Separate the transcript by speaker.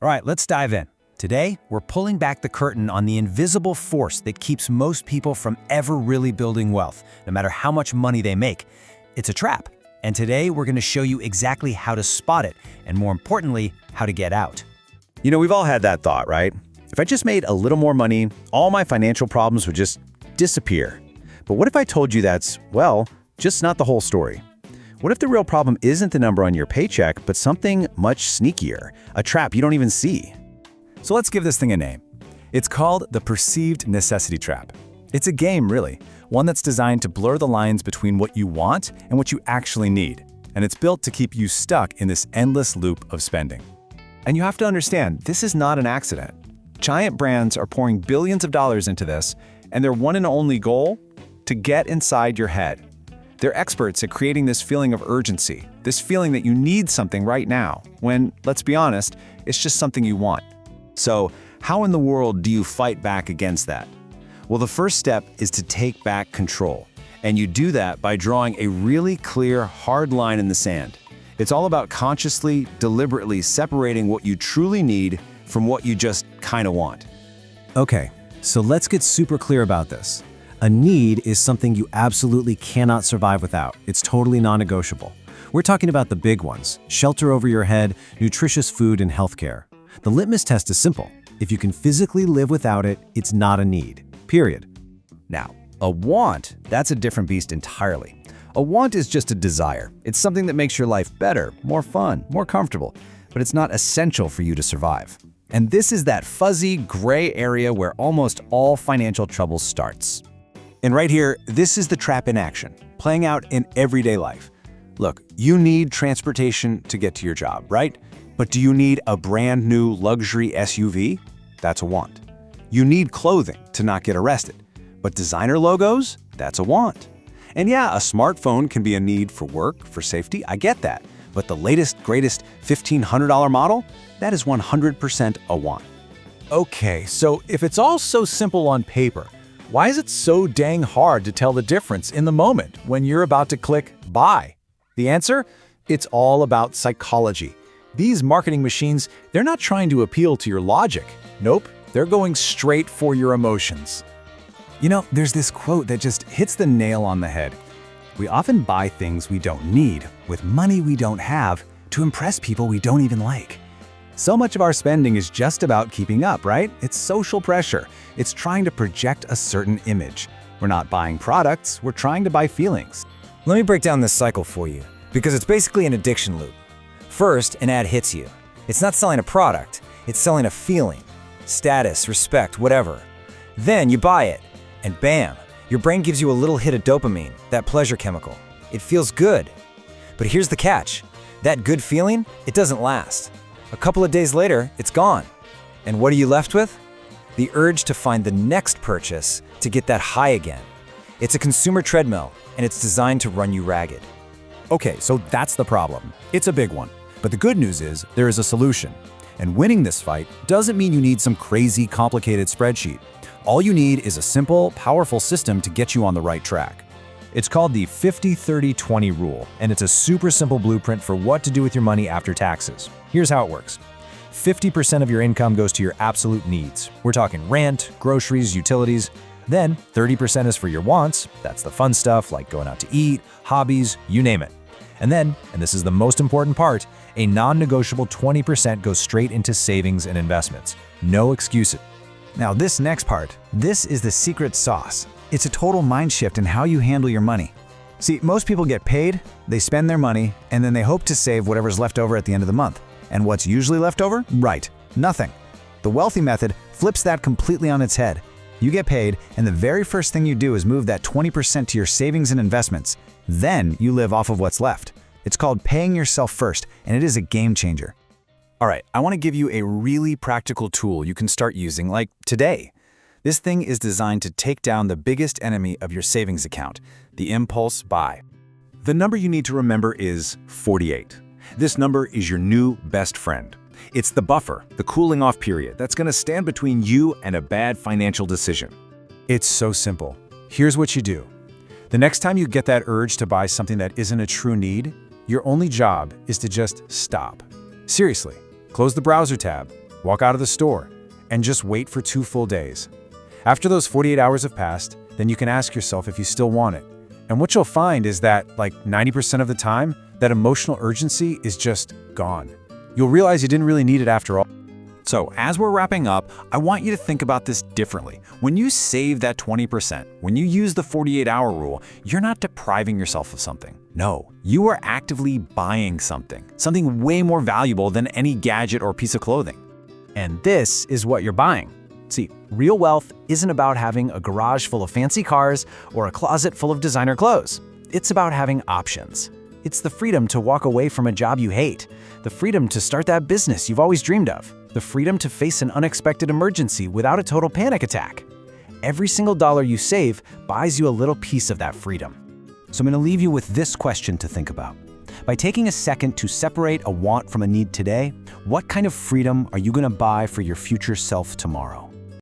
Speaker 1: All right, let's dive in. Today, we're pulling back the curtain on the invisible force that keeps most people from ever really building wealth, no matter how much money they make. It's a trap. And today, we're going to show you exactly how to spot it, and more importantly, how to get out.
Speaker 2: You know, we've all had that thought, right? If I just made a little more money, all my financial problems would just disappear. But what if I told you that's, well, just not the whole story? What if the real problem isn't the number on your paycheck, but something much sneakier, a trap you don't even see?
Speaker 3: So let's give this thing a name. It's called the perceived necessity trap. It's a game, really, one that's designed to blur the lines between what you want and what you actually need. And it's built to keep you stuck in this endless loop of spending. And you have to understand, this is not an accident. Giant brands are pouring billions of dollars into this, and their one and only goal? To get inside your head. They're experts at creating this feeling of urgency, this feeling that you need something right now, when, let's be honest, it's just something you want.
Speaker 2: So, how in the world do you fight back against that? Well, the first step is to take back control. And you do that by drawing a really clear, hard line in the sand. It's all about consciously, deliberately separating what you truly need from what you just kind of want.
Speaker 1: Okay, so let's get super clear about this. A need is something you absolutely cannot survive without. It's totally non-negotiable. We're talking about the big ones: shelter over your head, nutritious food, and healthcare. The litmus test is simple. If you can physically live without it, it's not a need. Period.
Speaker 2: Now, a want, that's a different beast entirely. A want is just a desire. It's something that makes your life better, more fun, more comfortable, but it's not essential for you to survive. And this is that fuzzy, gray area where almost all financial trouble starts.
Speaker 3: And right here, this is the trap in action, playing out in everyday life. Look, you need transportation to get to your job, right? But do you need a brand new luxury SUV? That's a want. You need clothing to not get arrested. But designer logos? That's a want. And yeah, a smartphone can be a need for work, for safety, I get that. But the latest, greatest $1,500 model? That is 100% a want.
Speaker 4: Okay, so if it's all so simple on paper, why is it so dang hard to tell the difference in the moment when you're about to click buy? The answer? It's all about psychology. These marketing machines, they're not trying to appeal to your logic. Nope, they're going straight for your emotions.
Speaker 3: You know, there's this quote that just hits the nail on the head. We often buy things we don't need with money we don't have to impress people we don't even like. So much of our spending is just about keeping up, right? It's social pressure. It's trying to project a certain image. We're not buying products, we're trying to buy feelings.
Speaker 5: Let me break down this cycle for you, because it's basically an addiction loop. First, an ad hits you. It's not selling a product, it's selling a feeling. Status, respect, whatever. Then you buy it, and bam, your brain gives you a little hit of dopamine, that pleasure chemical. It feels good. But here's the catch. That good feeling, it doesn't last. A couple of days later, it's gone. And what are you left with? The urge to find the next purchase to get that high again. It's a consumer treadmill, and it's designed to run you ragged.
Speaker 3: Okay, so that's the problem. It's a big one. But the good news is there is a solution. And winning this fight doesn't mean you need some crazy, complicated spreadsheet. All you need is a simple, powerful system to get you on the right track. It's called the 50-30-20 rule, and it's a super simple blueprint for what to do with your money after taxes. Here's how it works. 50% of your income goes to your absolute needs. We're talking rent, groceries, utilities. Then 30% is for your wants. That's the fun stuff like going out to eat, hobbies, you name it. And then, and this is the most important part, a non-negotiable 20% goes straight into savings and investments. No excuses.
Speaker 6: Now this next part, this is the secret sauce. It's a total mind shift in how you handle your money. See, most people get paid, they spend their money, and then they hope to save whatever's left over at the end of the month. And what's usually left over? Right, nothing. The wealthy method flips that completely on its head. You get paid, and the very first thing you do is move that 20% to your savings and investments. Then you live off of what's left. It's called paying yourself first, and it is a game changer.
Speaker 3: All right, I want to give you a really practical tool you can start using, like today. This thing is designed to take down the biggest enemy of your savings account, the impulse buy. The number you need to remember is 48. This number is your new best friend. It's the buffer, the cooling off period that's going to stand between you and a bad financial decision. It's so simple. Here's what you do. The next time you get that urge to buy something that isn't a true need, your only job is to just stop. Seriously, close the browser tab, walk out of the store, and just wait for 2 full days. After those 48 hours have passed, then you can ask yourself if you still want it. And what you'll find is that, like 90% of the time, that emotional urgency is just gone. You'll realize you didn't really need it after all.
Speaker 2: So, as we're wrapping up, I want you to think about this differently. When you save that 20%, when you use the 48-hour rule, you're not depriving yourself of something. No, you are actively buying something way more valuable than any gadget or piece of clothing.
Speaker 1: And this is what you're buying. See, real wealth isn't about having a garage full of fancy cars or a closet full of designer clothes. It's about having options. It's the freedom to walk away from a job you hate, the freedom to start that business you've always dreamed of, the freedom to face an unexpected emergency without a total panic attack. Every single dollar you save buys you a little piece of that freedom. So I'm going to leave you with this question to think about. By taking a second to separate a want from a need today, what kind of freedom are you going to buy for your future self tomorrow?